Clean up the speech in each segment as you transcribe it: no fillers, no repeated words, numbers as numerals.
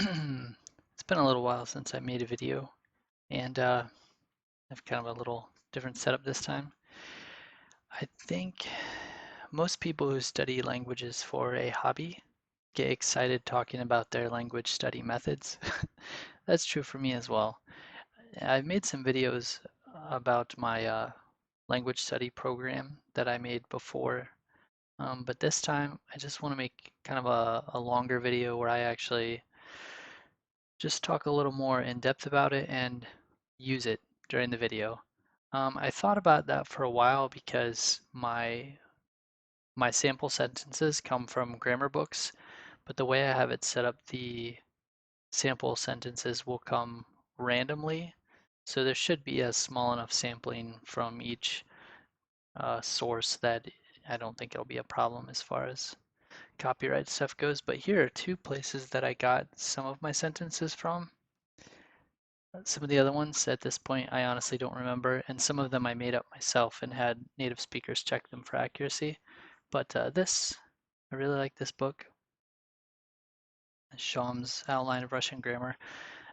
It's been a little while since I made a video, and I have kind of a little different setup this time. I think most people who study languages for a hobby get excited talking about their language study methods. That's true for me as well. I've made some videos about my language study program that I made before, but this time I just want to make kind of a longer video where I actually just talk a little more in depth about it and use it during the video. I thought about that for a while because my sample sentences come from grammar books, but the way I have it set up, the sample sentences will come randomly. So there should be a small enough sampling from each source that I don't think it'll be a problem as far as copyright stuff goes. But here are two places that I got some of my sentences from. Some of the other ones at this point I honestly don't remember, and some of them I made up myself and had native speakers check them for accuracy. But I really like this book, Sham's Outline of Russian Grammar.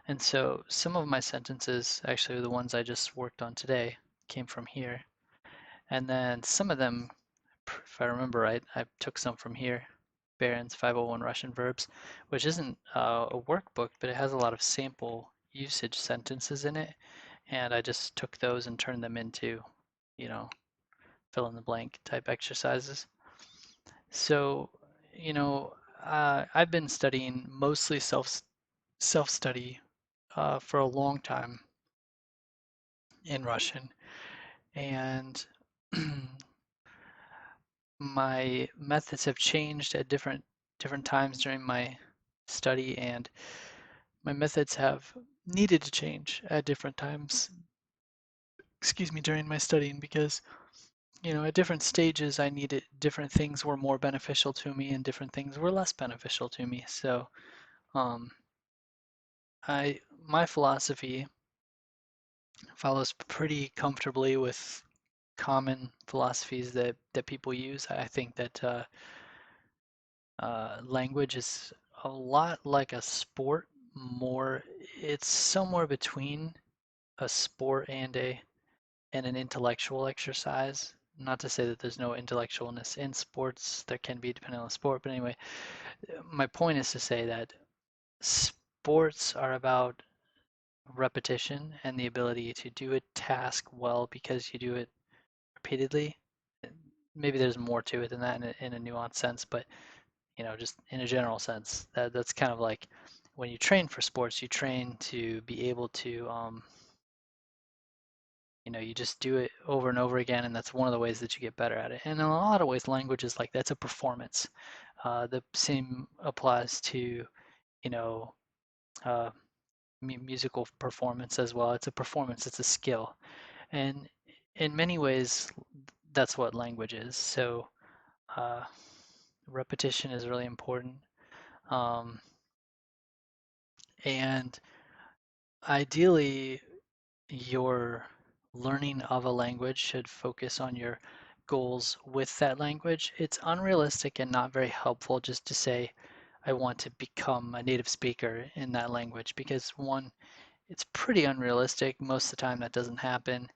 And so some of my sentences, actually the ones I just worked on today, came from here. And then some of them, if I remember right, I took some from here, Barron's 501 Russian Verbs, which isn't a workbook, but it has a lot of sample usage sentences in it. And I just took those and turned them into, you know, fill in the blank type exercises. So, I've been studying mostly self-study for a long time in Russian, and my methods have changed at different times during my study, and my methods have needed to change at different times, excuse me, during my studying because at different stages, I needed different things were more beneficial to me and different things were less beneficial to me. So, um, my philosophy follows pretty comfortably with common philosophies that people use. I think that language is a lot like a sport. More, it's somewhere between a sport and an intellectual exercise. Not to say that there's no intellectualness in sports. There can be depending on the sport, but anyway, my point is to say that sports are about repetition and the ability to do a task well because you do it repeatedly. Maybe there's more to it than that in a nuanced sense, but just in a general sense, that's kind of like when you train for sports, you train to be able to, you just do it over and over again, and that's one of the ways that you get better at it. And in a lot of ways, language is like that's a performance. The same applies to, you know, uh, musical performance as well. It's a performance, it's a skill. And in many ways, that's what language is. So uh, repetition is really important. Um, and ideally, your learning of a language should focus on your goals with that language. It's unrealistic and not very helpful just to say, I want to become a native speaker in that language because one, it's pretty unrealistic. Most of the time that doesn't happen.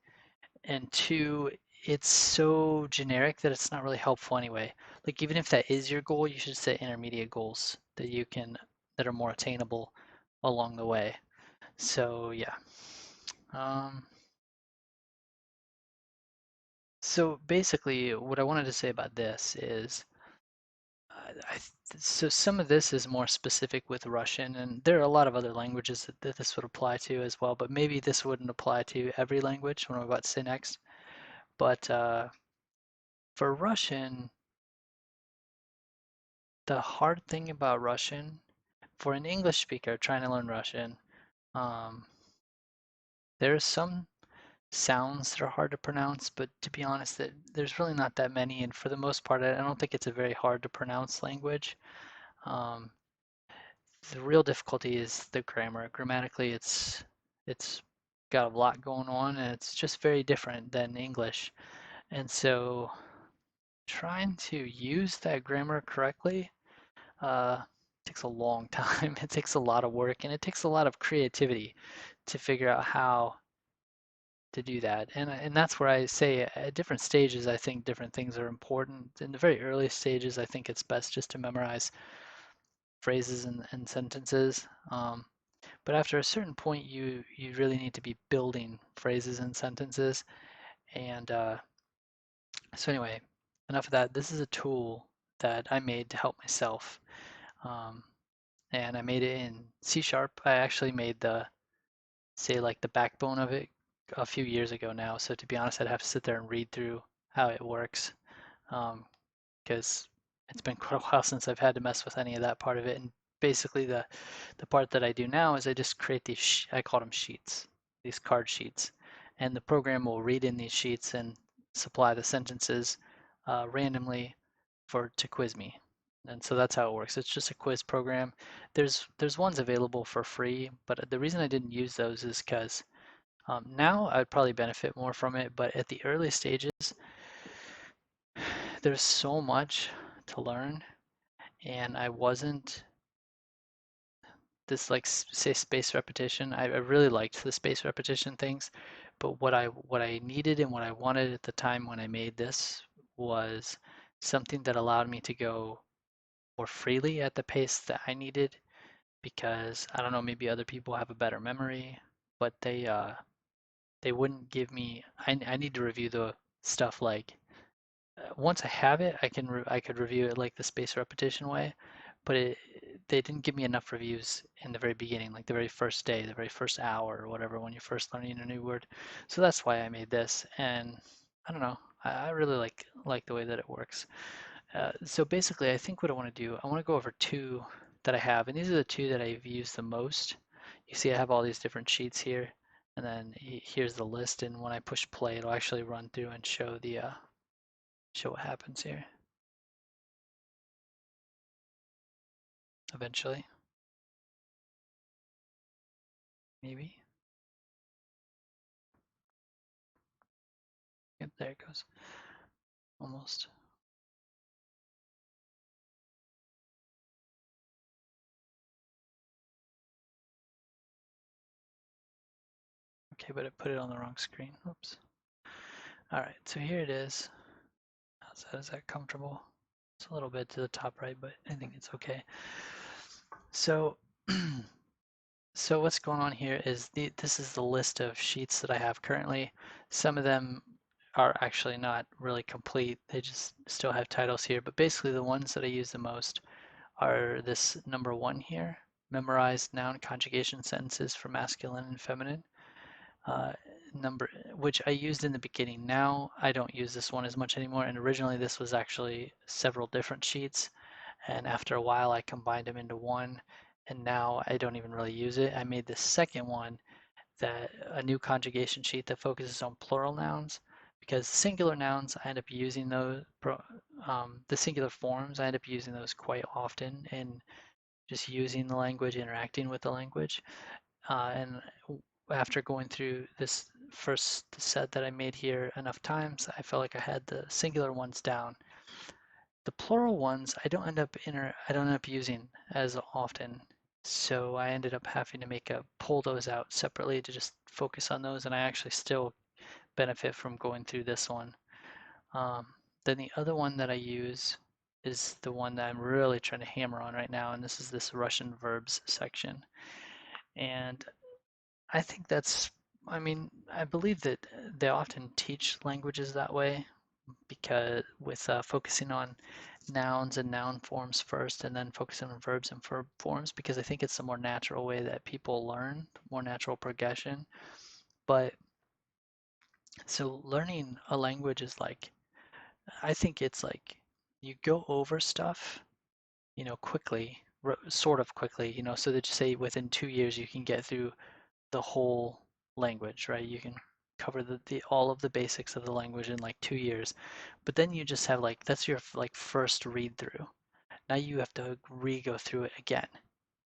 And two, it's so generic that it's not really helpful anyway. Like even if that is your goal, you should set intermediate goals that are more attainable along the way. So yeah. Um, so basically, what I wanted to say about this is, so some of this is more specific with Russian, and there are a lot of other languages that this would apply to as well, but maybe this wouldn't apply to every language, what I'm about to say next. But for Russian, the hard thing about Russian, for an English speaker trying to learn Russian, um, there are some sounds that are hard to pronounce, but to be honest, there's really not that many, and for the most part, I don't think it's a very hard to pronounce language. Um, the real difficulty is the grammar. Grammatically, it's got a lot going on, and it's just very different than English. And so, trying to use that grammar correctly, uh, takes a long time. It takes a lot of work and it takes a lot of creativity to figure out how to do that. And that's where I say at different stages, I think different things are important. In the very early stages, I think it's best just to memorize phrases and sentences. But after a certain point, you really need to be building phrases and sentences. And so anyway, enough of that. This is a tool that I made to help myself. Um, and I made it in C Sharp. I actually made the, say, like the backbone of it a few years ago now. So to be honest, I'd have to sit there and read through how it works because it's been quite a while since I've had to mess with any of that part of it. And basically, the part that I do now is I just create these. I call them sheets, these card sheets, and the program will read in these sheets and supply the sentences randomly to quiz me. And so that's how it works. It's just a quiz program. There's ones available for free, but the reason I didn't use those is because now I'd probably benefit more from it. But at the early stages, there's so much to learn, and I wasn't this like say space repetition. I really liked the space repetition things, but what I needed and what I wanted at the time when I made this was something that allowed me to go more freely at the pace that I needed because I don't know, maybe other people have a better memory, but they wouldn't give me. I need to review the stuff like once I have it, I could review it like the spaced repetition way, but they didn't give me enough reviews in the very beginning, like the very first day, the very first hour or whatever when you're first learning a new word. So that's why I made this, and I don't know, I really like the way that it works. So basically, I think what I want to do, I want to go over two that I have, and these are the two that I've used the most. You see, I have all these different sheets here, and then here's the list, and when I push play, it'll actually run through and show the show what happens here eventually, maybe. Yep, there it goes. Almost. Okay, but it put it on the wrong screen. Oops. All right, so here it is. Is that comfortable? It's a little bit to the top right, but I think it's okay. So, so what's going on here is this is the list of sheets that I have currently. Some of them are actually not really complete. They just still have titles here, but basically the ones that I use the most are this number one here, memorize noun conjugation sentences for masculine and feminine. uh, number, which I used in the beginning. Now I don't use this one as much anymore. And originally this was actually several different sheets. And after a while I combined them into one. And now I don't even really use it. I made this second one, that a new conjugation sheet that focuses on plural nouns, because singular nouns I end up using those, the singular forms I end up using those quite often in just using the language, interacting with the language. And after going through this first set that I made here enough times, I felt like I had the singular ones down. The plural ones I don't end up using as often. So I ended up having to pull those out separately to just focus on those, and I actually still benefit from going through this one. Um, then the other one that I use is the one that I'm really trying to hammer on right now, and this is this Russian verbs section. And I think I mean, I believe that they often teach languages that way because with focusing on nouns and noun forms first and then focusing on verbs and verb forms because I think it's a more natural way that people learn, more natural progression. But so learning a language is like, I think it's like you go over stuff, quickly, sort of quickly, so that you say within 2 years you can get through the whole language, right? You can cover the all of the basics of the language in like 2 years, but then you just have like that's your like first read through. Now you have to re-go through it again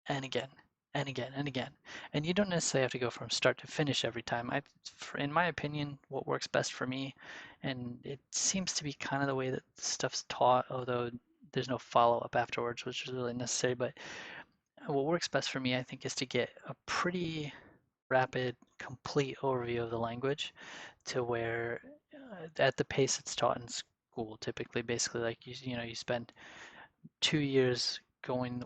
and again and again and again, and you don't necessarily have to go from start to finish every time. In my opinion, what works best for me, and it seems to be kind of the way that stuff's taught, although there's no follow-up afterwards, which is really necessary, but what works best for me, I think, is to get a pretty rapid, complete overview of the language to where at the pace it's taught in school, typically, basically like you spend 2 years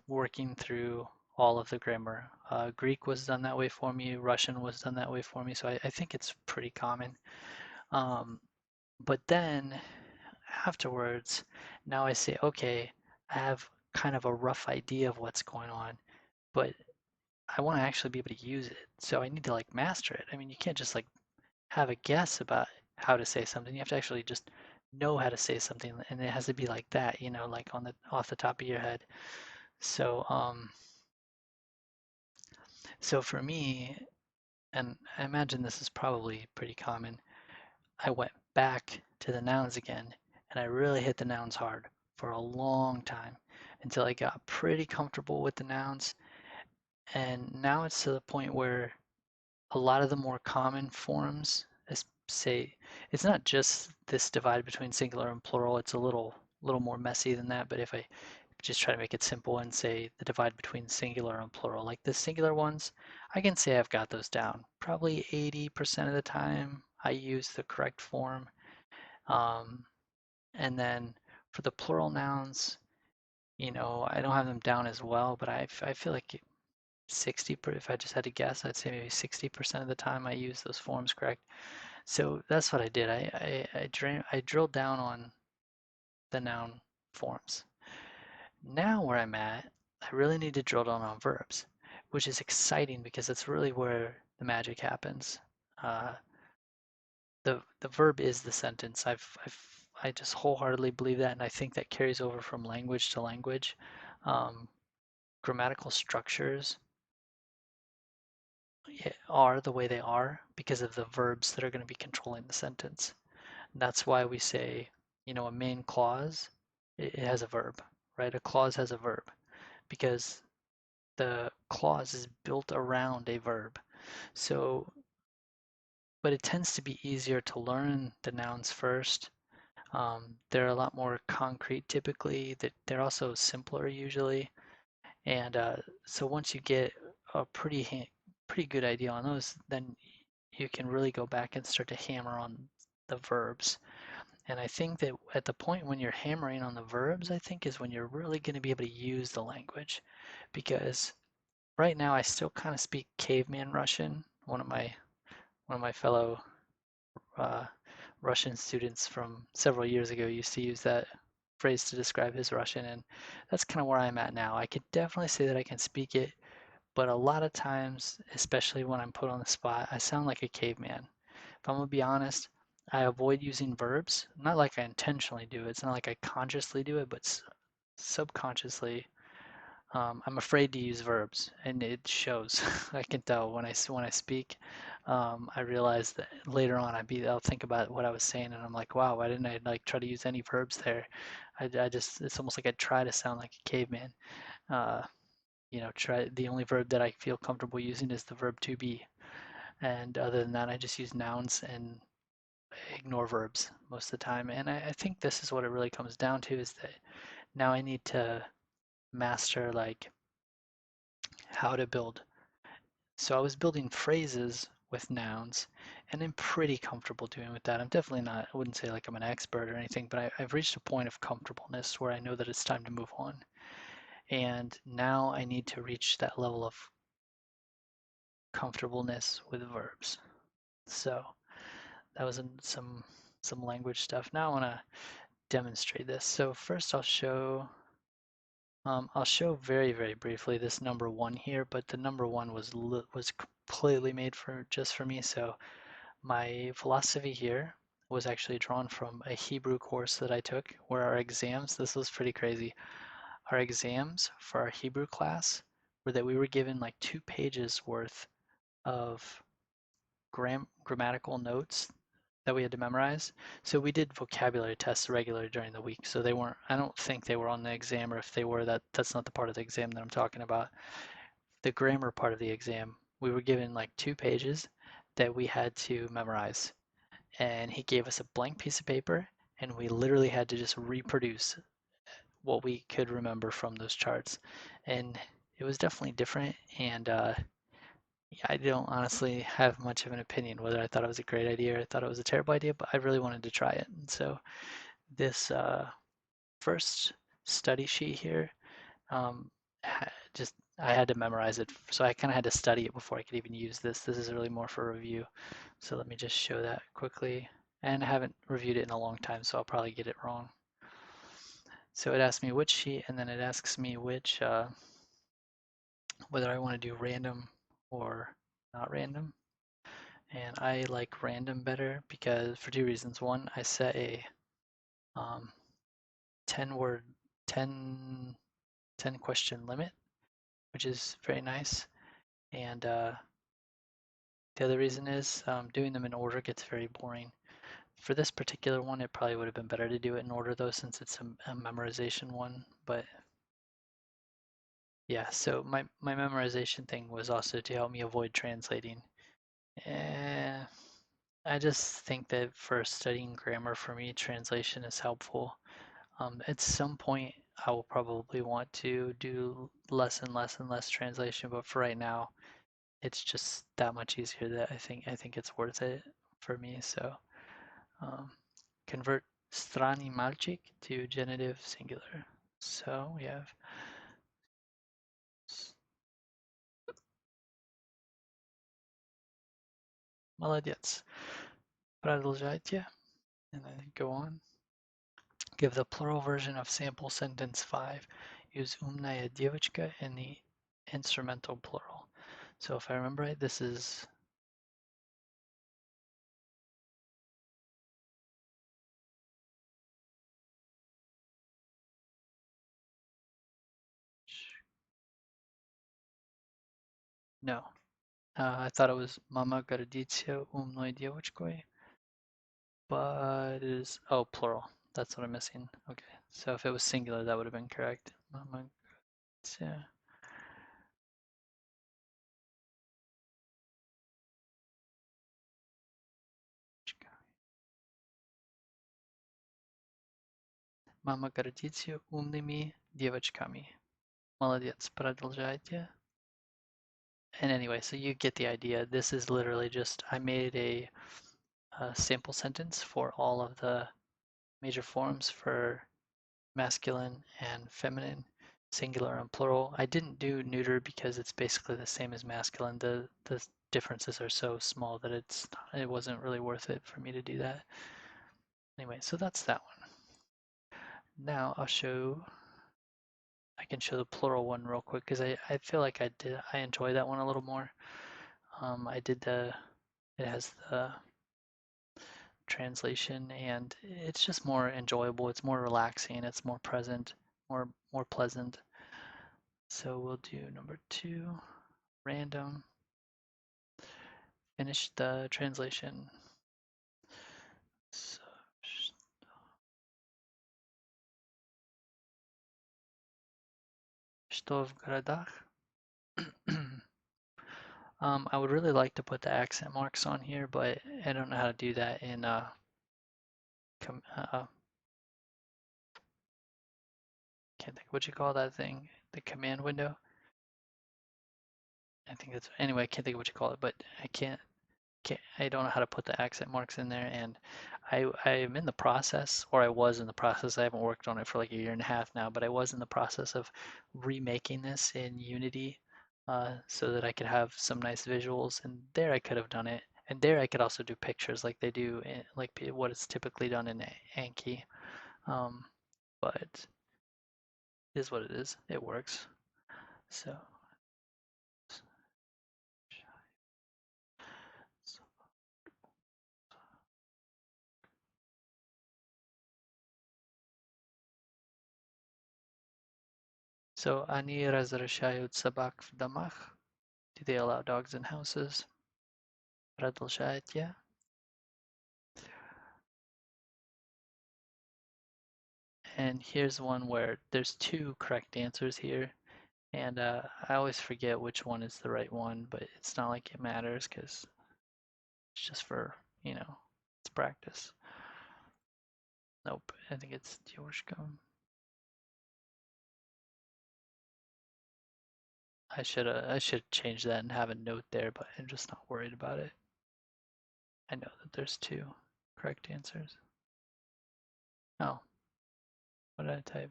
working through all of the grammar. Greek was done that way for me. Russian was done that way for me. So I think it's pretty common. Um, but then afterwards, now I say, okay, I have kind of a rough idea of what's going on, but I want to actually be able to use it. So I need to like master it. I mean, you can't just like have a guess about how to say something. You have to actually just know how to say something, and it has to be like that, like on the off the top of your head. So so for me, and I imagine this is probably pretty common, I went back to the nouns again, and I really hit the nouns hard for a long time until I got pretty comfortable with the nouns. And now it's to the point where a lot of the more common forms, say, it's not just this divide between singular and plural. It's a little more messy than that. But if I just try to make it simple and say the divide between singular and plural, like the singular ones, I can say I've got those down. Probably 80% of the time, I use the correct form. Um, and then for the plural nouns, I don't have them down as well, but I feel like 60, if I just had to guess, I'd say maybe 60% of the time I use those forms correct. So that's what I did. I drilled down on the noun forms. Now where I'm at, I really need to drill down on verbs, which is exciting because that's really where the magic happens. Uh, the verb is the sentence. I just wholeheartedly believe that, and I think that carries over from language to language. Um, Grammatical structures are the way they are because of the verbs that are going to be controlling the sentence. And that's why we say, a main clause, it has a verb, right? A clause has a verb because the clause is built around a verb. So, but it tends to be easier to learn the nouns first. They're a lot more concrete typically. That they're also simpler usually. And so once you get a pretty good idea on those, then you can really go back and start to hammer on the verbs. And I think that at the point when you're hammering on the verbs, I think is when you're really going to be able to use the language. Because right now I still kind of speak caveman Russian. One of my fellow uh, Russian students from several years ago used to use that phrase to describe his Russian, and that's kind of where I'm at now. I could definitely say that I can speak it, but a lot of times, especially when I'm put on the spot, I sound like a caveman. If I'm gonna be honest, I avoid using verbs. Not like I intentionally do it. It's not like I consciously do it, but subconsciously, I'm afraid to use verbs, and it shows. I can tell when I speak. I realize that later on I'll think about what I was saying, and I'm like, wow, why didn't I like try to use any verbs there? I just it's almost like I try to sound like a caveman. Uh, try the only verb that I feel comfortable using is the verb to be, and other than that, I just use nouns and ignore verbs most of the time. And I think this is what it really comes down to is that now I need to master like how to build. So I was building phrases with nouns, and I'm pretty comfortable doing with that. I'm definitely not, I wouldn't say like I'm an expert or anything, but I've reached a point of comfortableness where I know that it's time to move on. And now I need to reach that level of comfortableness with verbs. So that was some language stuff. Now I want to demonstrate this. So first I'll show very, very briefly this number one here, but the number one was completely made for just for me. So my philosophy here was actually drawn from a Hebrew course that I took where our exams, this was pretty crazy. Our exams for our Hebrew class were that we were given like 2 pages worth of grammatical notes that we had to memorize. So we did vocabulary tests regularly during the week. So they weren't, I don't think they were on the exam, or if they were, that's not the part of the exam that I'm talking about. The grammar part of the exam, we were given like 2 pages that we had to memorize. And he gave us a blank piece of paper, and we literally had to just reproduce what we could remember from those charts. And it was definitely different, and yeah, I don't honestly have much of an opinion whether I thought it was a great idea or I thought it was a terrible idea, but I really wanted to try it. And so this first study sheet here, um, just I had to memorize it, so I kind of had to study it before I could even use this. This is really more for review. So let me just show that quickly. And I haven't reviewed it in a long time, so I'll probably get it wrong. So it asks me which sheet, and then it asks me which whether I want to do random or not random. And I like random better because for two reasons. One, I set a um, 10 word, 10, 10 question limit, which is very nice. And the other reason is doing them in order gets very boring. For this particular one, it probably would have been better to do it in order though, since it's a memorization one. But yeah, so my memorization thing was also to help me avoid translating. Eh, I just think that for studying grammar, for me, translation is helpful. At some point, I will probably want to do less and less and less translation, but for right now, it's just that much easier that I think it's worth it for me. So um, convert strani malchik to genitive singular. So we have молодец, продолжайте, and then go on. Give the plural version of sample sentence 5. Use умная девочка in the instrumental plural. So if I remember right, this is no. I thought it was Mama гордится умной девочкой, but it is, oh, plural. That's what I'm missing. Okay, so if it was singular, that would have been correct. Mama гордится. Мама гордится умными девочками. Молодец, продолжайте. And anyway, so you get the idea. This is literally just, I made a sample sentence for all of the major forms for masculine and feminine, singular and plural. I didn't do neuter because it's basically the same as masculine. The differences are so small that it wasn't really worth it for me to do that. Anyway, so that's that one. Now I can show the plural one real quick because I feel like I enjoy that one a little more. It has the translation and it's just more enjoyable. It's more relaxing. It's more present, more pleasant. So we'll do number 2, random. Finish the translation. So, что в городах? I would really like to put the accent marks on here, but I don't know how to do that in can't think what you call that thing, the command window. I think that's anyway. I can't think of what you call it, but I don't know how to put the accent marks in there, and I am in the process, or I was in the process. I haven't worked on it for like a year and a half now, but I was in the process of remaking this in Unity, so that I could have some nice visuals. And there I could have done it, and there I could also do pictures like they do, like what is typically done in Anki. Um, but it is what it is. It works. So. So они разрешают собак в домах? Do they allow dogs in houses? Продолжайте. And here's one where there's 2 correct answers here. And I always forget which one is the right one, but it's not like it matters because it's just for, it's practice. Nope, I think it's девушка. I should change that and have a note there, but I'm just not worried about it. I know that there's two correct answers. Oh, what did I type?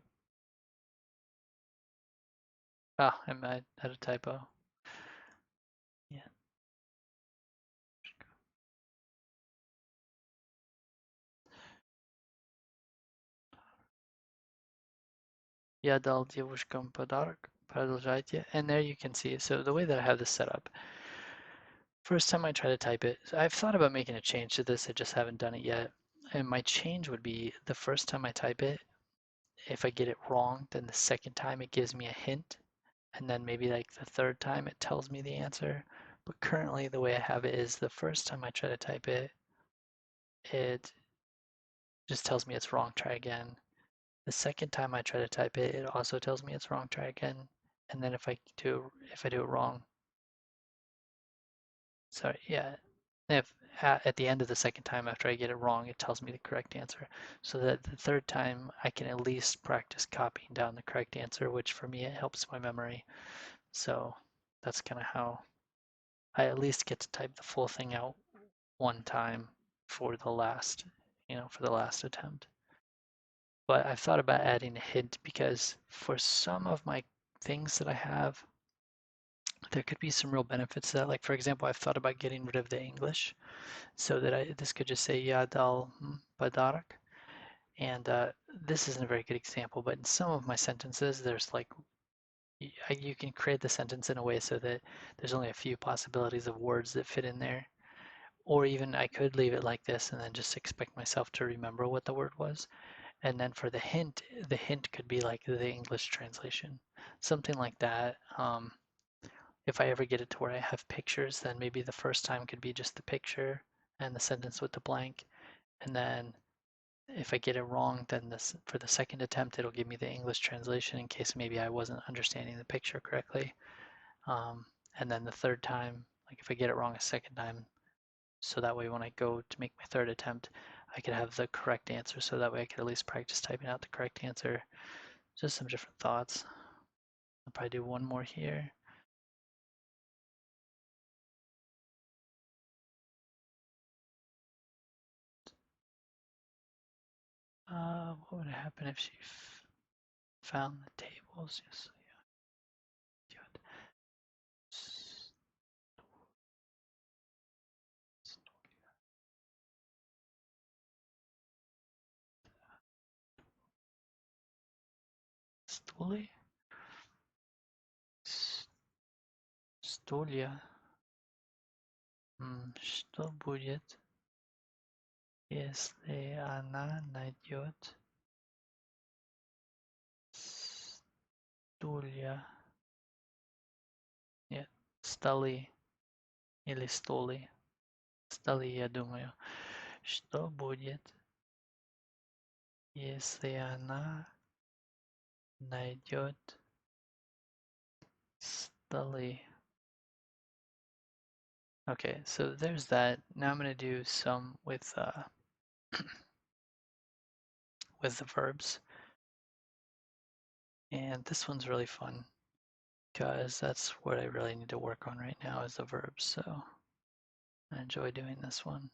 Ah, I had a typo. Yeah. Я дал девушкам подарок. Продолжайте. And there you can see. So the way that I have this set up, first time I try to type it, so I've thought about making a change to this. I just haven't done it yet. And my change would be the first time I type it, if I get it wrong, then the second time it gives me a hint. And then maybe like the third time it tells me the answer. But currently the way I have it is the first time I try to type it, it just tells me it's wrong, try again. The second time I try to type it, it also tells me it's wrong, try again. And then if I do it wrong, sorry, yeah, if at the end of the second time after I get it wrong, it tells me the correct answer. So that the third time I can at least practice copying down the correct answer, which for me it helps my memory. So that's kind of how I at least get to type the full thing out one time for the last, for the last attempt. But I've thought about adding a hint because for some of my things that I have, there could be some real benefits to that. Like for example, I've thought about getting rid of the English so that this could just say Ya dal padarak. And this isn't a very good example, but in some of my sentences, there's like you can create the sentence in a way so that there's only a few possibilities of words that fit in there. Or even I could leave it like this and then just expect myself to remember what the word was. And then for the hint could be like the English translation, something like that. If I ever get it to where I have pictures, then maybe the first time could be just the picture and the sentence with the blank. And then if I get it wrong, then for the second attempt, it'll give me the English translation in case maybe I wasn't understanding the picture correctly. Um, and then the third time, like if I get it wrong a second time, so that way when I go to make my third attempt, I could have the correct answer. So that way I could at least practice typing out the correct answer. Just some different thoughts. I'll probably do one more here. What would happen if she found the tables? Yes. Стулья? Стулья. Что будет, если она найдет стулья? Нет, столы или столы. Столы, я думаю. Что будет, если она найдет столы? Okay, so there's that. Now I'm going to do some with with the verbs. And this one's really fun because that's what I really need to work on right now is the verbs. So I enjoy doing this one.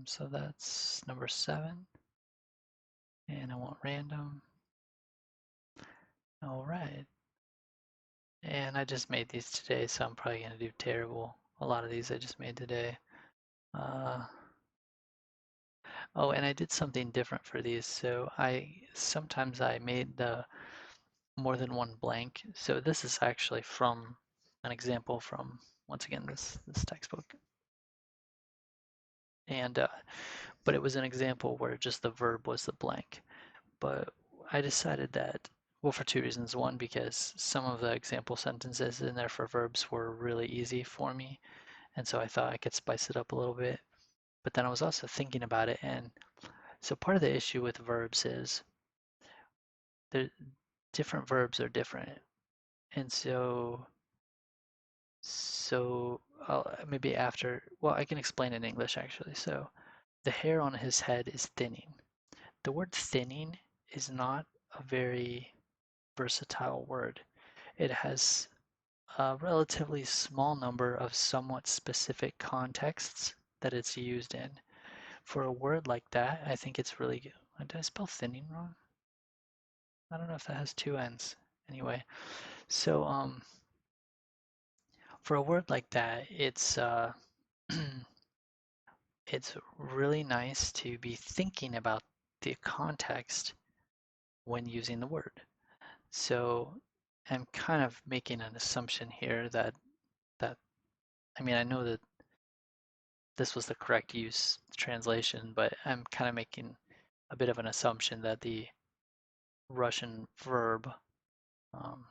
So that's number 7. And I want random. All right. And I just made these today, so I'm probably going to do terrible. A lot of these I just made today. Oh, and I did something different for these. So sometimes I made the more than one blank. So this is actually from an example from, once again, this textbook. And but it was an example where just the verb was the blank. But I decided that, well, for two reasons. One, because some of the example sentences in there for verbs were really easy for me, and so I thought I could spice it up a little bit. But then I was also thinking about it, and so part of the issue with verbs is the different verbs are different, and so maybe after, well, I can explain in English actually. So the hair on his head is thinning. The word thinning is not a very versatile word. It has a relatively small number of somewhat specific contexts that it's used in. For a word like that, I think it's really good. Did I spell thinning wrong? I don't know if that has two N's. Anyway, so for a word like that, it's really nice to be thinking about the context when using the word. So I'm kind of making an assumption here that I mean I know that this was the correct use translation, but I'm kind of making a bit of an assumption that the Russian verb um,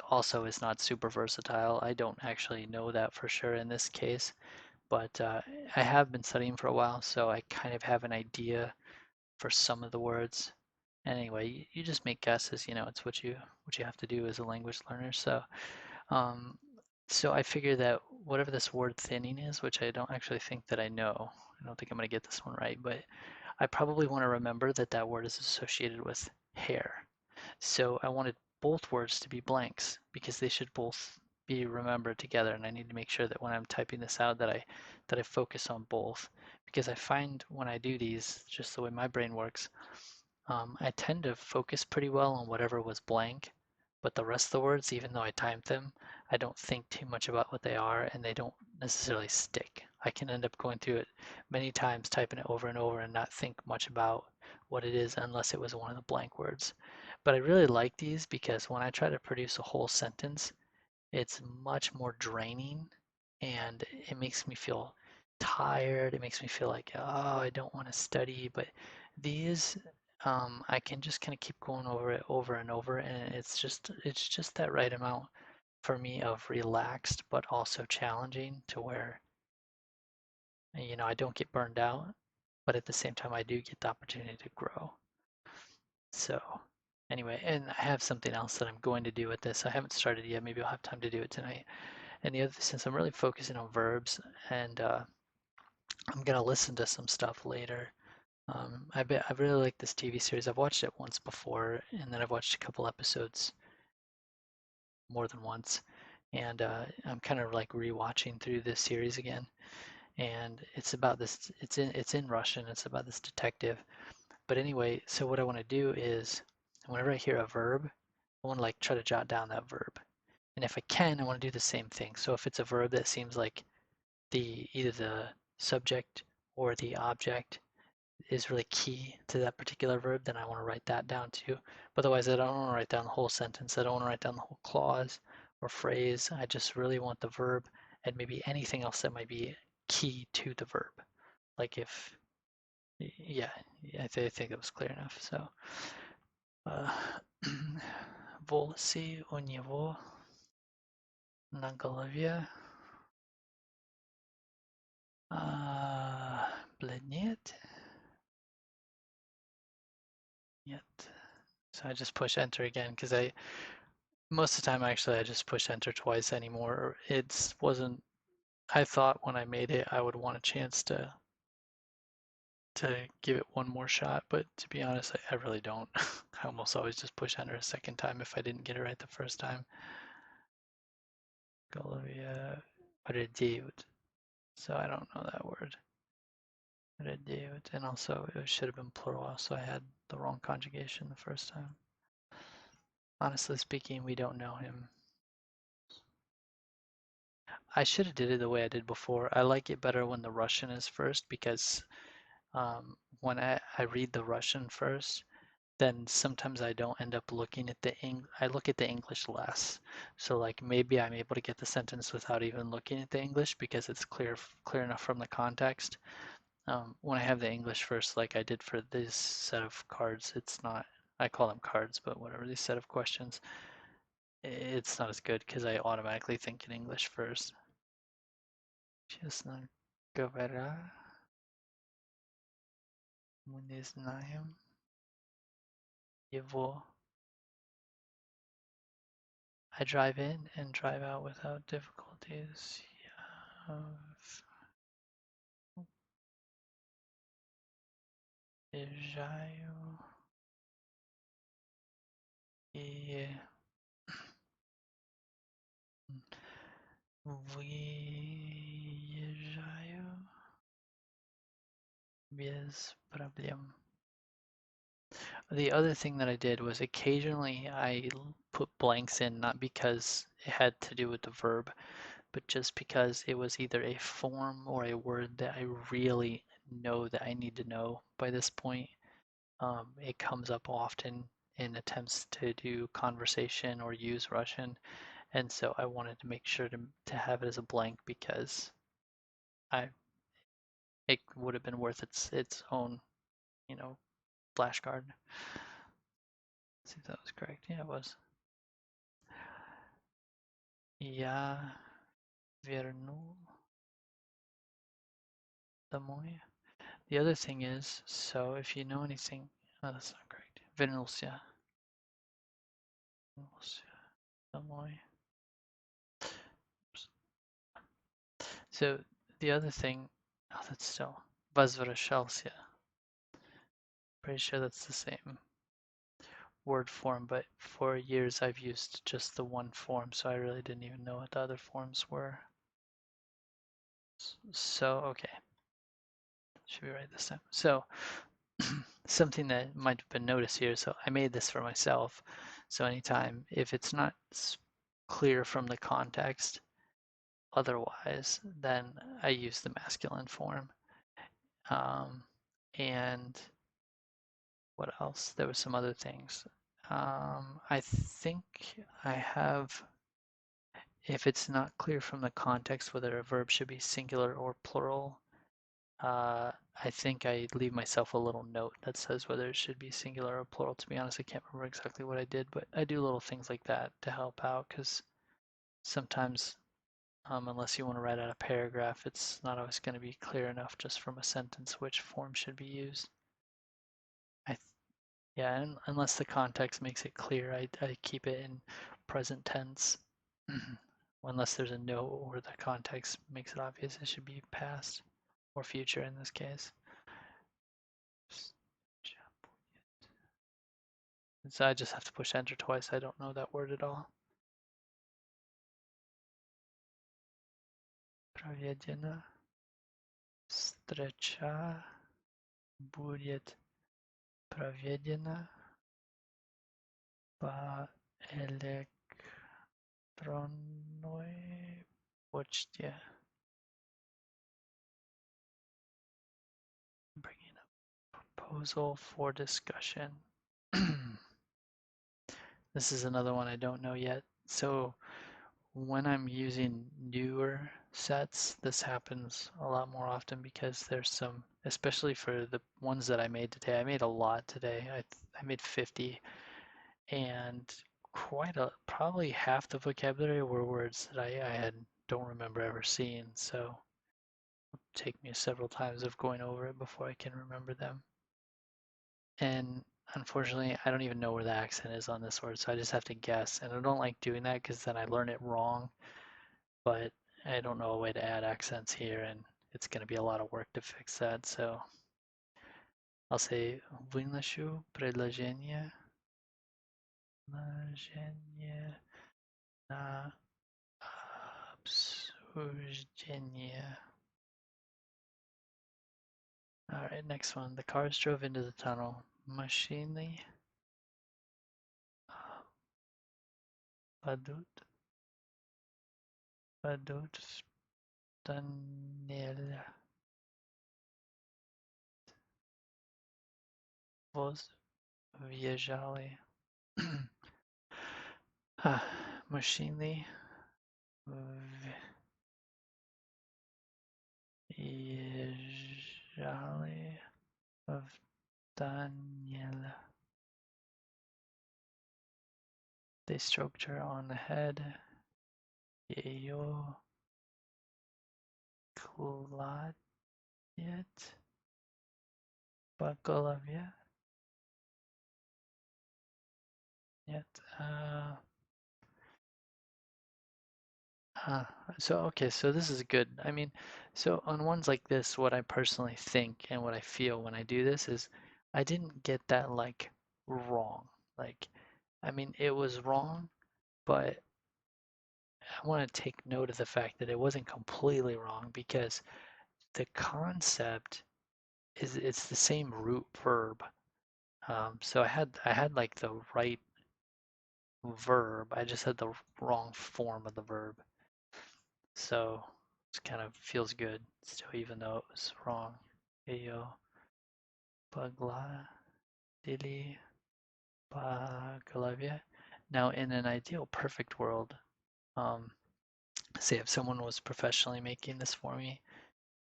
also is not super versatile. I don't actually know that for sure in this case, but I have been studying for a while, so I kind of have an idea for some of the words. Anyway, you just make guesses. It's what you have to do as a language learner. Um, so I figure that whatever this word thinning is, which I don't actually think that I know. I don't think I'm going to get this one right, but I probably want to remember that that word is associated with hair. So I wanted both words to be blanks because they should both be remembered together, and I need to make sure that when I'm typing this out that I focus on both, because I find when I do these, just the way my brain works, I tend to focus pretty well on whatever was blank, but the rest of the words, even though I timed them, I don't think too much about what they are, and they don't necessarily stick. I can end up going through it many times, typing it over and over, and not think much about what it is unless it was one of the blank words. But I really like these because when I try to produce a whole sentence, it's much more draining and it makes me feel tired. It makes me feel like, oh, I don't want to study. But these, I can just kind of keep going over it over and over, and it's just that right amount for me of relaxed but also challenging to where, I don't get burned out, but at the same time, I do get the opportunity to grow. So anyway, and I have something else that I'm going to do with this. I haven't started yet. Maybe I'll have time to do it tonight. And the other, since I'm really focusing on verbs, and I'm gonna listen to some stuff later. I really like this TV series. I've watched it once before, and then I've watched a couple episodes more than once, and I'm kind of like rewatching through this series again. And it's about this. It's in Russian. It's about this detective. But anyway, so what I want to do is, whenever I hear a verb, I want to like try to jot down that verb. And if I can, I want to do the same thing. So if it's a verb that seems like either the subject or the object is really key to that particular verb, then I want to write that down too. But otherwise, I don't want to write down the whole sentence. I don't want to write down the whole clause or phrase. I just really want the verb and maybe anything else that might be key to the verb. Like if, yeah, I think it was clear enough. So, uh, волосы у него на голове бледнеет. Нет. So I just push enter again because most of the time actually I just push enter twice anymore. It wasn't, I thought when I made it I would want a chance to give it one more shot, but to be honest, I really don't. I almost always just push enter a second time if I didn't get it right the first time. Golovia redeved. So I don't know that word. Redeved. And also it should have been plural, so I had the wrong conjugation the first time. Honestly speaking, we don't know him. I should have did it the way I did before. I like it better when the Russian is first because when I read the Russian first, then sometimes I don't end up looking at I look at the English less. So like maybe I'm able to get the sentence without even looking at the English because it's clear enough from the context. When I have the English first, like I did for this set of cards, it's not, I call them cards, but whatever, this set of questions, it's not as good because I automatically think in English first. Честно говоря, мы не знаем его. I drive in and drive out without difficulties. Езжаю и Выезжаю без проблем. The other thing that I did was occasionally I put blanks in, not because it had to do with the verb, but just because it was either a form or a word that I really know that I need to know by this point. It comes up often in attempts to do conversation or use Russian, and so I wanted to make sure to have it as a blank because I it would have been worth its own, you know, flashcard. Let's see if that was correct. Yeah, it was. Я верну домой. The other thing is, so if you know anything, oh, that's not correct. Вернулся. Вернулся домой. So the other thing, oh, that's still возвращался. Pretty sure that's the same word form, but for years I've used just the one form, so I really didn't even know what the other forms were. So, okay, should be right this time. So, something that might have been noticed here, so I made this for myself. So anytime, if it's not clear from the context otherwise, then I use the masculine form. And what else? There were some other things. I think I have, if it's not clear from the context whether a verb should be singular or plural, I think I leave myself a little note that says whether it should be singular or plural. To be honest, I can't remember exactly what I did, but I do little things like that to help out because sometimes, unless you want to write out a paragraph, it's not always going to be clear enough just from a sentence which form should be used. Yeah, and unless the context makes it clear, I keep it in present tense. Unless there's a note or the context makes it obvious it should be past or future in this case. So I just have to push enter twice. I don't know that word at all. Проведена встреча будет проведена по электронной почте. Bringing up proposal for discussion. This is another one I don't know yet. So when I'm using newer sets, this happens a lot more often because there's some, especially for the ones that I made today. I made a lot today. I made 50, and probably half the vocabulary were words that I don't remember ever seeing. So it'll take me several times of going over it before I can remember them. And unfortunately, I don't even know where the accent is on this word, so I just have to guess. And I don't like doing that because then I learn it wrong, but I don't know a way to add accents here, and it's going to be a lot of work to fix that. So I'll say выношу предложение на обсуждение. All right, next one. The cars drove into the tunnel. Машины падут, падут в тоннель. Воз въезжали. Машины въезжали в тоннель. They stroked her on the head. Ее гладят по голове. Нет. So okay, so this is good. I mean, so on ones like this, what I personally think and what I feel when I do this is I didn't get that like wrong. Like, I mean, it was wrong, but I want to take note of the fact that it wasn't completely wrong because the concept is it's the same root verb. So I had like the right verb. I just had the wrong form of the verb. So it kind of feels good still, even though it was wrong. Eyo pagladili paglavia. Now, in an ideal perfect world, um, say if someone was professionally making this for me,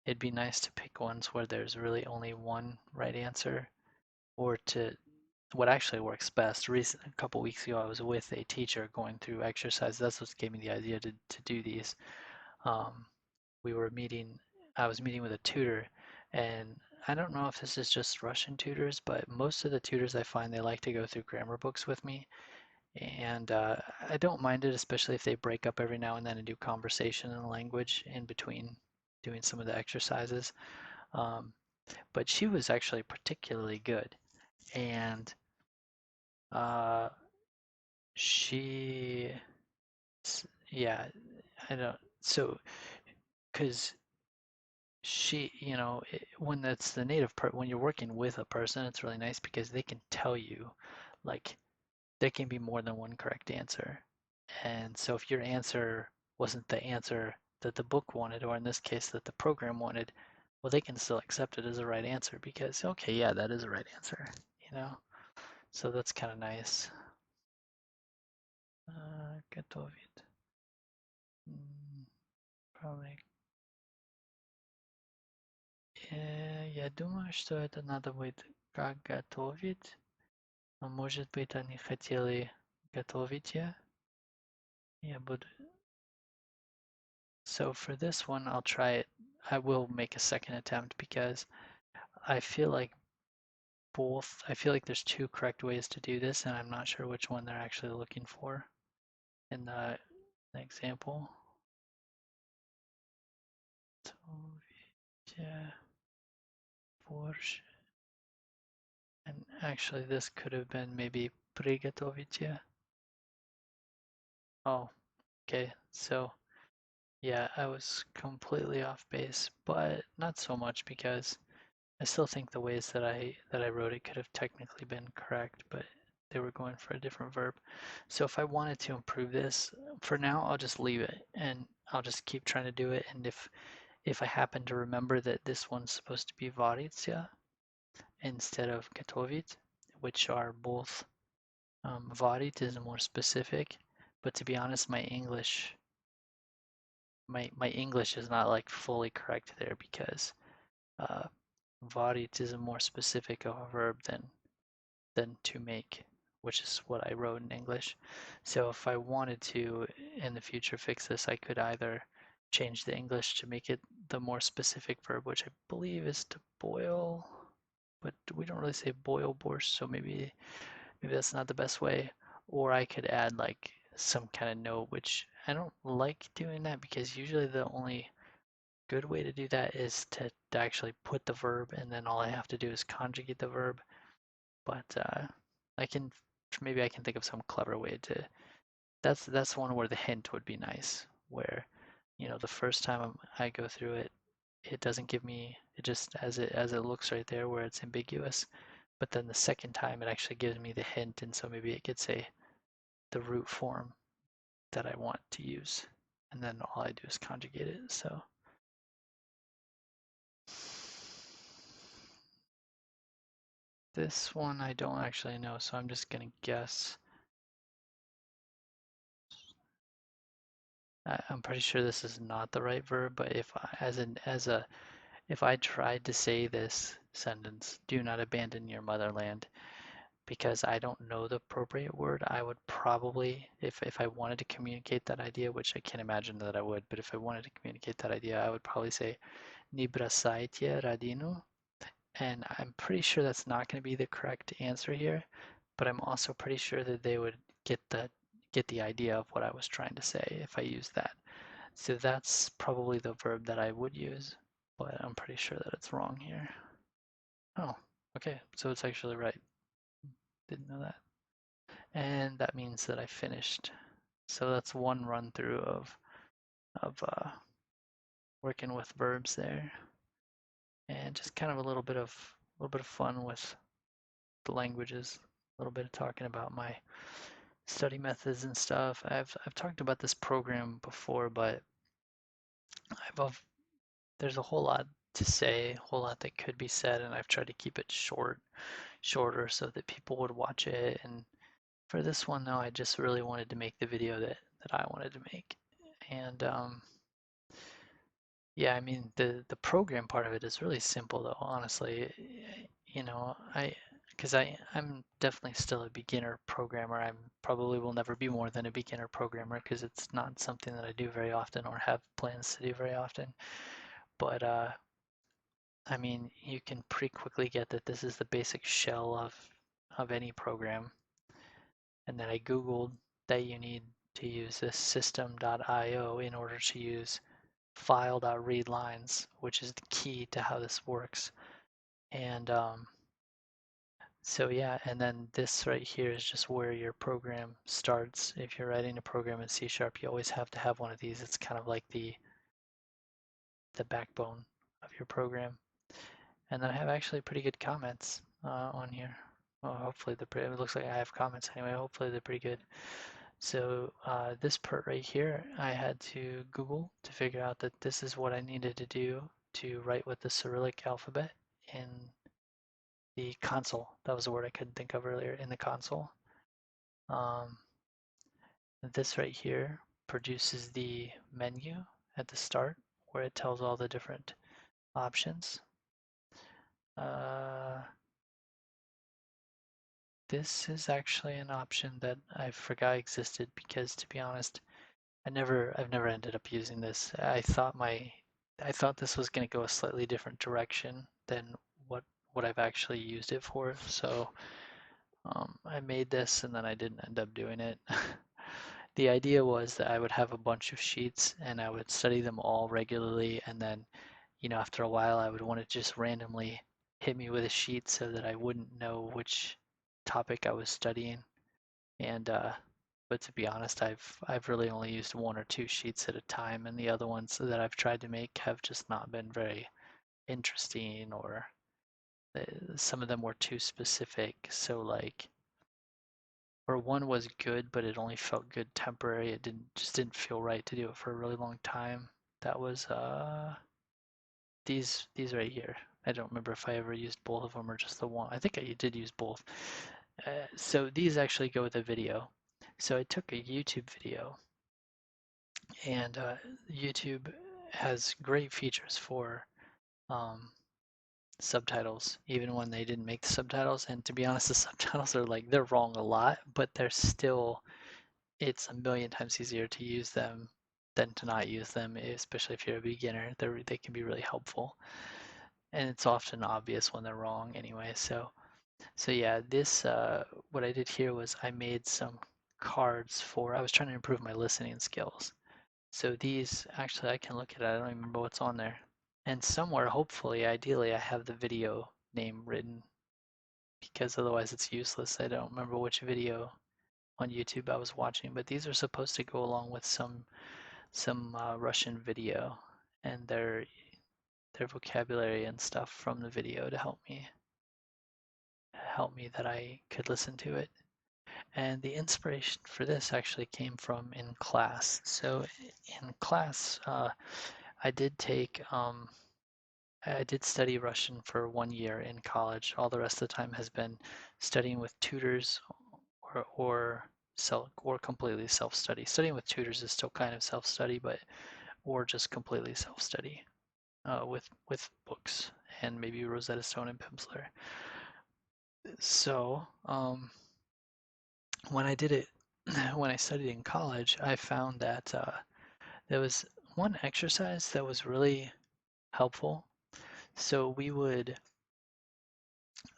it'd be nice to pick ones where there's really only one right answer, or to what actually works best. A couple weeks ago, I was with a teacher going through exercises. That's what gave me the idea to do these. Um, we were meeting, I was meeting with a tutor, and I don't know if this is just Russian tutors, but most of the tutors I find they like to go through grammar books with me, and I don't mind it, especially if they break up every now and then and do conversation in the language in between doing some of the exercises. Um, but she was actually particularly good, and uh, she, yeah, I don't. So, because she, when that's the when you're working with a person, it's really nice because they can tell you, like, there can be more than one correct answer. And so if your answer wasn't the answer that the book wanted, or in this case that the program wanted, well, they can still accept it as a right answer because, okay, yeah, that is a right answer, you know? So that's kind of nice. Готовить. Probably. Я думаю, что это надо будет как готовить. Но может быть они хотели готовить я. Я буду. So for this one, I'll try it. I will make a second attempt because I feel like I feel like there's two correct ways to do this, and I'm not sure which one they're actually looking for in the example. Yeah, борщ. And actually, this could have been maybe приготовите. Oh, okay. So, yeah, I was completely off base, but not so much because I still think the ways that I wrote it could have technically been correct, but they were going for a different verb. So if I wanted to improve this, for now I'll just leave it and I'll just keep trying to do it. And if I happen to remember that this one's supposed to be varitsya instead of gotovit, which are both varit is more specific, but to be honest, my English is not like fully correct there because uh, varit is a more specific of a verb than to make, which is what I wrote in English. So if I wanted to in the future fix this, I could either change the English to make it the more specific verb, which I believe is to boil, but we don't really say boil borscht, so maybe that's not the best way. Or I could add like some kind of note, which I don't like doing that because usually the only good way to do that is to actually put the verb and then all I have to do is conjugate the verb. But I can maybe I can think of some clever way to. That's one where the hint would be nice. Where, the first time I go through it, it doesn't give me it just as it looks right there where it's ambiguous. But then the second time it actually gives me the hint, and so maybe it could say the root form that I want to use, and then all I do is conjugate it. So this one I don't actually know, so I'm just gonna guess. I'm pretty sure this is not the right verb, but if I tried to say this sentence, do not abandon your motherland, because I don't know the appropriate word, I would probably, if I wanted to communicate that idea, which I can't imagine that I would, but if I wanted to communicate that idea, I would probably say "Не бросайте родину," and I'm pretty sure that's not going to be the correct answer here, but I'm also pretty sure that they would get the idea of what I was trying to say if I used that. So that's probably the verb that I would use, but I'm pretty sure that it's wrong here. Oh, okay, so it's actually right. Didn't know that. And that means that I finished So that's one run through of working with verbs there, and just kind of a little bit of fun with the languages, a little bit of talking about my study methods and stuff. I've talked about this program before, but I've there's a whole lot to say, a whole lot that could be said, and I've tried to keep it shorter so that people would watch it. And for this one, though, I just really wanted to make the video that I wanted to make. And yeah, I mean the program part of it is really simple, though. Honestly, you know, because I'm definitely still a beginner programmer. I probably will never be more than a beginner programmer because it's not something that I do very often or have plans to do very often. But I mean, you can pretty quickly get that this is the basic shell of any program. And then I Googled that you need to use this system.io in order to use file.readlines, which is the key to how this works. And so yeah, and then this right here is just where your program starts. If you're writing a program in C#, you always have to have one of these. It's kind of like the backbone of your program. And then I have actually pretty good comments on here. Well, hopefully it looks like I have comments anyway. Hopefully they're pretty good. So this part right here, I had to Google to figure out that this is what I needed to do to write with the Cyrillic alphabet in the console. That was a word I couldn't think of earlier, in the console. Um, this right here produces the menu at the start where it tells all the different options. Uh, This is actually an option that I forgot existed because, to be honest, I've never ended up using this. I thought this was going to go a slightly different direction than what I've actually used it for. So I made this and then I didn't end up doing it. The idea was that I would have a bunch of sheets and I would study them all regularly, and then, after a while I would want to just randomly hit me with a sheet so that I wouldn't know which topic I was studying. And but to be honest, I've really only used one or two sheets at a time, and the other ones that I've tried to make have just not been very interesting, or some of them were too specific. So like, or one was good, but it only felt good temporary. It didn't feel right to do it for a really long time. That was these right here. I don't remember if I ever used both of them or just the one. I think I did use both. So these actually go with a video. So I took a YouTube video, and YouTube has great features for um, subtitles, even when they didn't make the subtitles. And to be honest, the subtitles are like, they're wrong a lot, but they're still, it's a million times easier to use them than to not use them, especially if you're a beginner. They can be really helpful. And it's often obvious when they're wrong anyway. So yeah, this what I did here was I made some cards I was trying to improve my listening skills. So these, actually I can look at it, I don't even remember what's on there. And somewhere, hopefully, ideally, I have the video name written, because otherwise it's useless. I don't remember which video on YouTube I was watching, but these are supposed to go along with some Russian video and their vocabulary and stuff from the video to help me that I could listen to it. And the inspiration for this actually came from in class. So in class, I did take I did study Russian for 1 year in college. All the rest of the time has been studying with tutors, or completely self-study. Studying with tutors is still kind of self-study, but or just completely self-study with books and maybe Rosetta Stone and Pimsleur. So when I did it, when I studied in college, I found that there was one exercise that was really helpful. So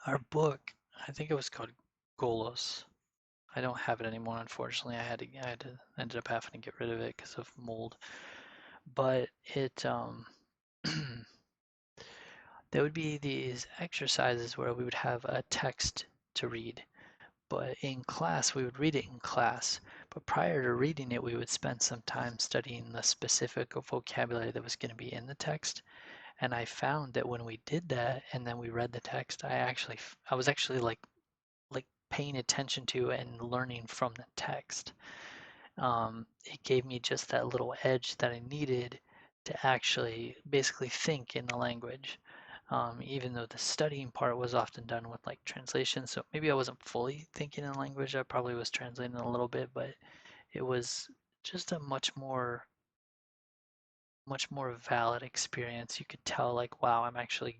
our book, I think it was called Golos. I don't have it anymore, unfortunately. Ended up having to get rid of it because of mold. But there would be these exercises where we would have a text to read. But in class, we would read it in class. But prior to reading it, we would spend some time studying the specific vocabulary that was going to be in the text. And I found that when we did that and then we read the text, I was actually like paying attention to and learning from the text. It gave me just that little edge that I needed to actually basically think in the language. Even though the studying part was often done with like translation, so maybe I wasn't fully thinking in language. I probably was translating a little bit, but it was just a much more valid experience. You could tell like, wow, I'm actually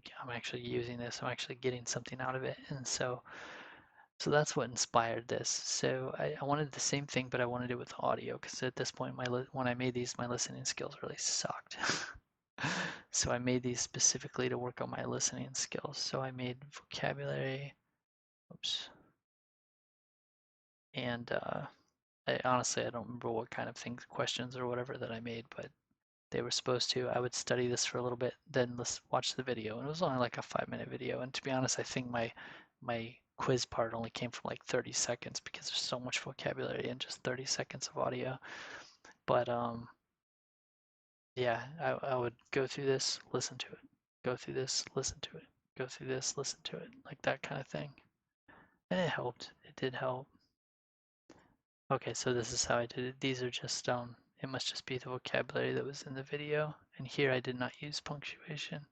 using this. I'm actually getting something out of it. And so that's what inspired this. So I wanted the same thing, but I wanted it with audio because at this point, when I made these, my listening skills really sucked. So I made these specifically to work on my listening skills. So I made vocabulary, oops, and honestly, I don't remember what kind of things, questions or whatever that I made, but they were supposed to. I would study this for a little bit, then let's watch the video. And it was only like a 5-minute video. And to be honest, I think my quiz part only came from like 30 seconds because there's so much vocabulary in just 30 seconds of audio. But yeah, I would go through this, listen to it, go through this, listen to it, go through this, listen to it, like that kind of thing. And it helped. It did help. Okay, so this is how I did it. These are just it must just be the vocabulary that was in the video. And here I did not use punctuation.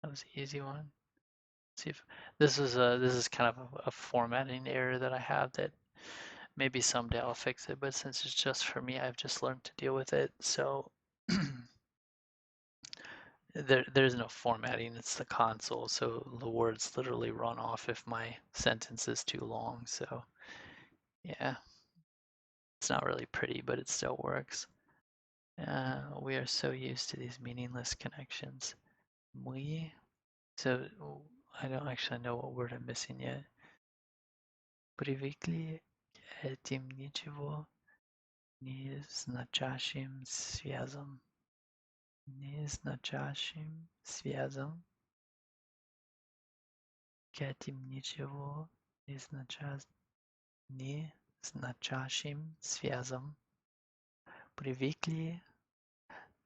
That was an easy one. See if this is kind of a formatting error that I have that maybe someday I'll fix it, but since it's just for me, I've just learned to deal with it. So there's no formatting, it's the console, so the words literally run off if my sentence is too long. So yeah, it's not really pretty, but it still works. We are so used to these meaningless connections. So I don't actually know what word I'm missing yet. Привыкли к этим ничего незначащим связям. Незначащим связям. К этим ничего незначащим связям. Привыкли.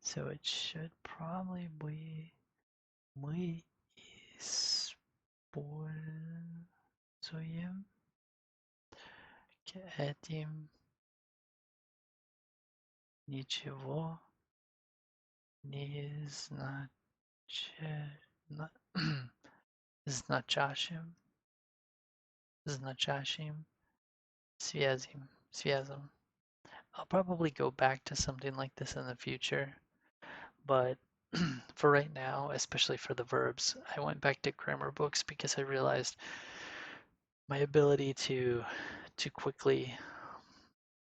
So it should probably be мы используем к этим ничего не значащим связям. I'll probably go back to something like this in the future, but for right now, especially for the verbs, I went back to grammar books because I realized my ability to quickly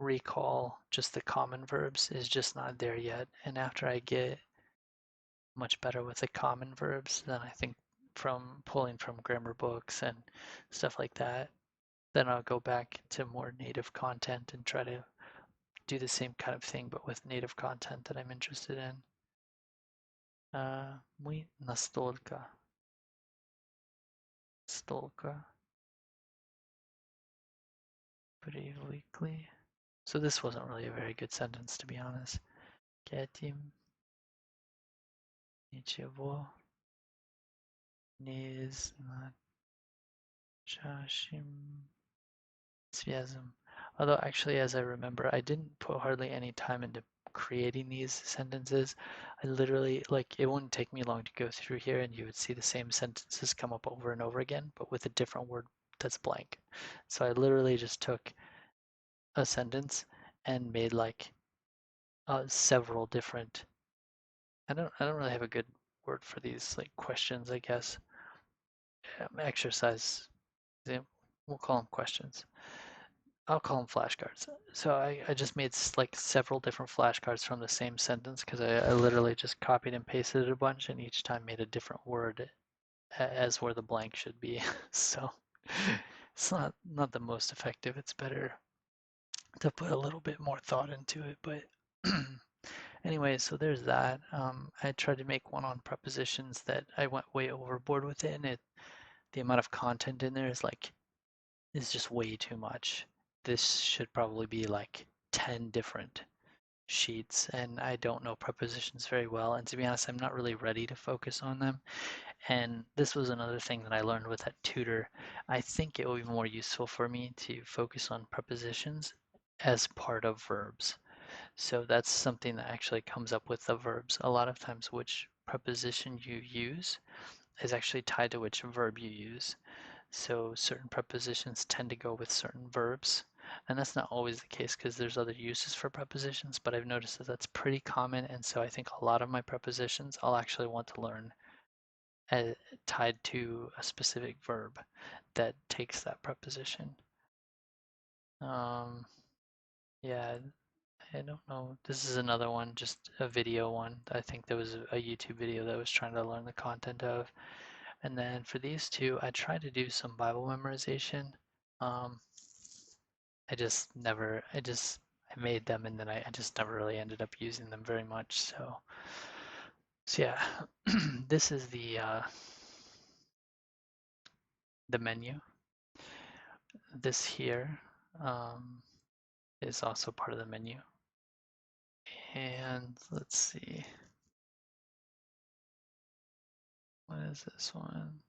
recall just the common verbs is just not there yet. And after I get much better with the common verbs, then I think from pulling from grammar books and stuff like that, then I'll go back to more native content and try to do the same kind of thing, but with native content that I'm interested in. Мы настолько привыкли. So this wasn't really a very good sentence, to be honest. К этим ничего не значащим связям. Although actually, as I remember, I didn't put hardly any time into creating these sentences. I literally, like, it wouldn't take me long to go through here and you would see the same sentences come up over and over again, but with a different word that's blank. So I literally just took a sentence and made like several different, I don't really have a good word for these, like questions, I guess. Exercise, we'll call them questions. I'll call them flashcards. So I just made like several different flashcards from the same sentence because I literally just copied and pasted it a bunch and each time made a different word as where the blank should be. So it's not the most effective. It's better to put a little bit more thought into it. But Anyway, so there's that. I tried to make one on prepositions that I went way overboard with it, and the amount of content in there is just way too much. This should probably be like 10 different sheets, and I don't know prepositions very well. And to be honest, I'm not really ready to focus on them. And this was another thing that I learned with that tutor. I think it will be more useful for me to focus on prepositions as part of verbs. So that's something that actually comes up with the verbs. A lot of times, which preposition you use is actually tied to which verb you use. So certain prepositions tend to go with certain verbs. And that's not always the case because there's other uses for prepositions, but I've noticed that that's pretty common. And so I think a lot of my prepositions I'll actually want to learn uh, tied to a specific verb that takes that preposition. Um, yeah, I don't know. This is another one, just a video one. I think there was a YouTube video that I was trying to learn the content of. And then for these two, I tried to do some Bible memorization. Um, I made them and then I just never really ended up using them very much. So yeah, this is the menu. This here is also part of the menu. And let's see, what is this one?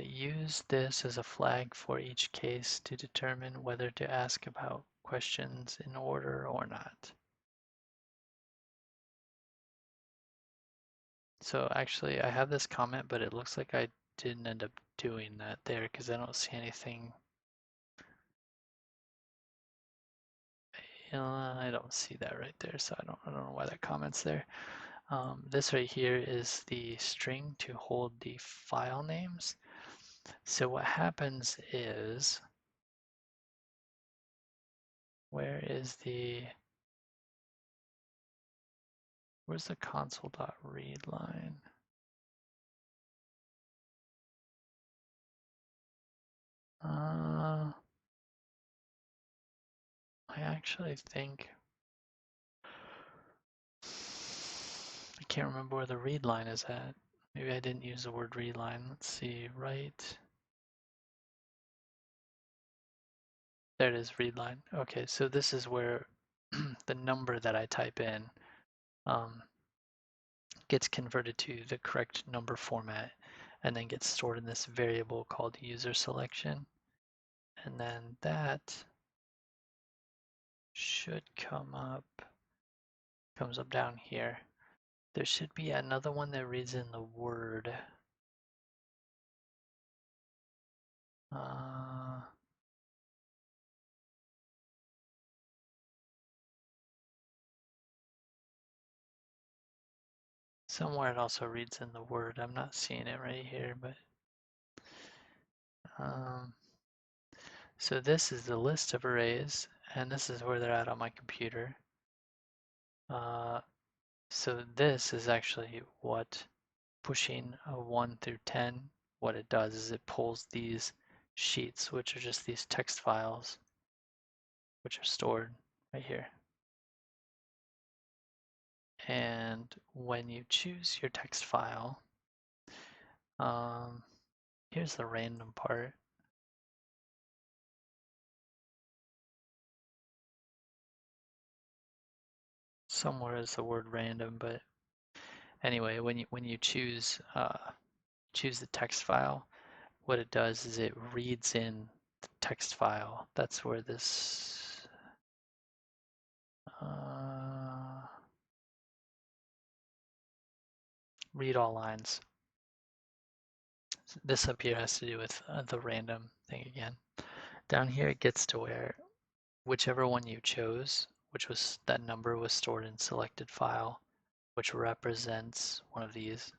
Use this as a flag for each case to determine whether to ask about questions in order or not. So actually I have this comment, but it looks like I didn't end up doing that there because I don't see anything. I don't see that right there, so I don't know why that comment's there. This right here is the string to hold the file names. So what happens is, where's the console.read line? I actually think I can't remember where the read line is at. Maybe I didn't use the word read line. Let's see, right. There it is, read line. Okay, so this is where the number that I type in um, gets converted to the correct number format and then gets stored in this variable called user selection. And then that should comes up down here. There should be another one that reads in the word. Uh, Somewhere it also reads in the word. I'm not seeing it right here, but um, so this is the list of arrays, and this is where they're at on my computer. So this is actually what pushing a 1 through 10, what it does is it pulls these sheets, which are just these text files, which are stored right here. And when you choose your text file, here's the random part. Somewhere is the word random, but anyway, when you choose the text file, what it does is it reads in the text file. That's where this read all lines. This up here has to do with the random thing again. Down here it gets to where whichever one you chose, which was that number was stored in selected file, which represents one of these.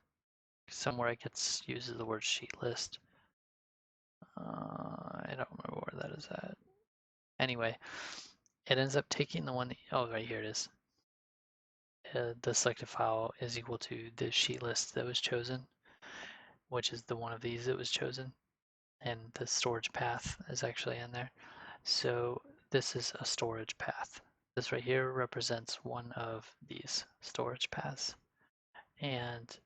Somewhere it uses the word sheet list. I don't remember where that is at. Anyway, it ends up taking the one, oh, right here it is. The selected file is equal to the sheet list that was chosen, which is the one of these that was chosen. And the storage path is actually in there. So this is a storage path. This right here represents one of these storage paths. And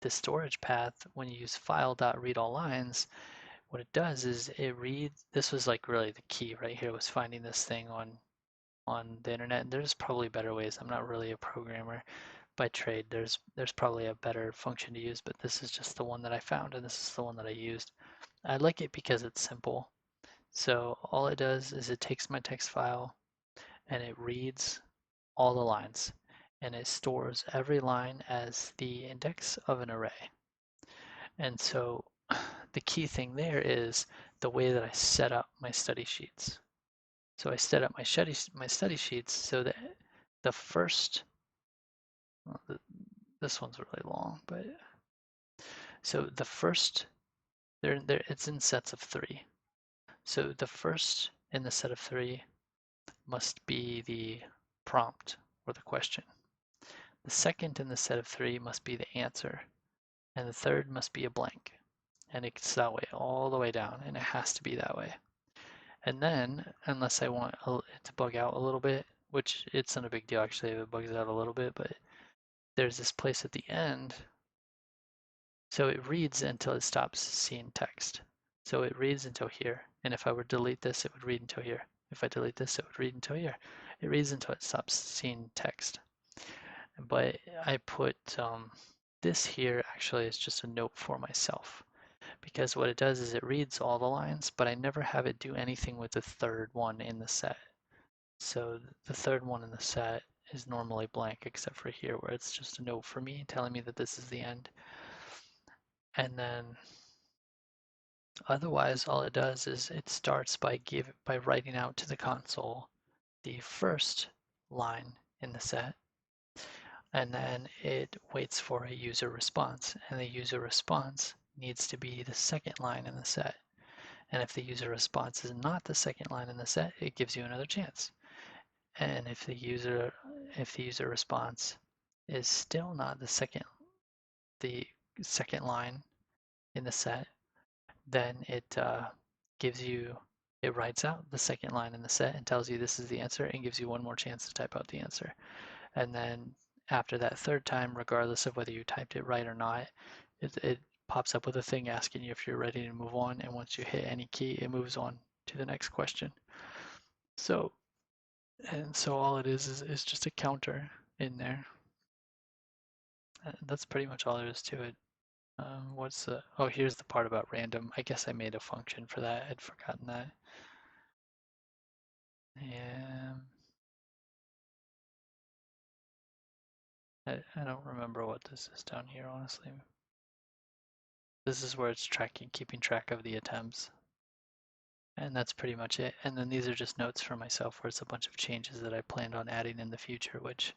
the storage path, when you use file.readAllLines, what it does is it reads, this was like really the key right here, was finding this thing on the internet. And there's probably better ways. I'm not really a programmer by trade. There's probably a better function to use, but this is just the one that I found, and this is the one that I used. I like it because it's simple. So all it does is it takes my text file and it reads all the lines, and it stores every line as the index of an array. And so the key thing there is the way that I set up my study sheets. So I set up my study sheets so that the first, well, this one's really long, but so the first, it's in sets of 3. So the first in the set of 3 must be the prompt or the question. The second in the set of 3 must be the answer, and the third must be a blank. And it's that way all the way down, and it has to be that way. And then, unless I want it to bug out a little bit, which it's not a big deal actually if it bugs out a little bit, but there's this place at the end. So it reads until it stops seeing text. So it reads until here. And if I were to delete this, it would read until here. If I delete this, it would read until here. It reads until it stops seeing text. But I put this here actually is just a note for myself, because what it does is it reads all the lines, but I never have it do anything with the third one in the set. So the third one in the set is normally blank except for here where it's just a note for me telling me that this is the end. And then otherwise all it does is it starts by writing out to the console the first line in the set, and then it waits for a user response, and the user response needs to be the second line in the set. And if the user response is not the second line in the set, it gives you another chance. And if the user response is still not the second line in the set, then it writes out the second line in the set and tells you this is the answer and gives you one more chance to type out the answer. And then after that third time, regardless of whether you typed it right or not, it pops up with a thing asking you if you're ready to move on. And once you hit any key, it moves on to the next question. So all it is just a counter in there. That's pretty much all there is to it. Oh, here's the part about random. I guess I made a function for that. I'd forgotten that. And I don't remember what this is down here, honestly. This is where it's keeping track of the attempts. And that's pretty much it. And then these are just notes for myself where it's a bunch of changes that I planned on adding in the future, which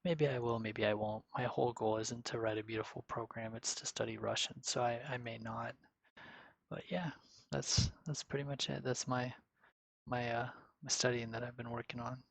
maybe I will, maybe I won't. My whole goal isn't to write a beautiful program, it's to study Russian, so I may not. But yeah, that's pretty much it. That's my studying that I've been working on.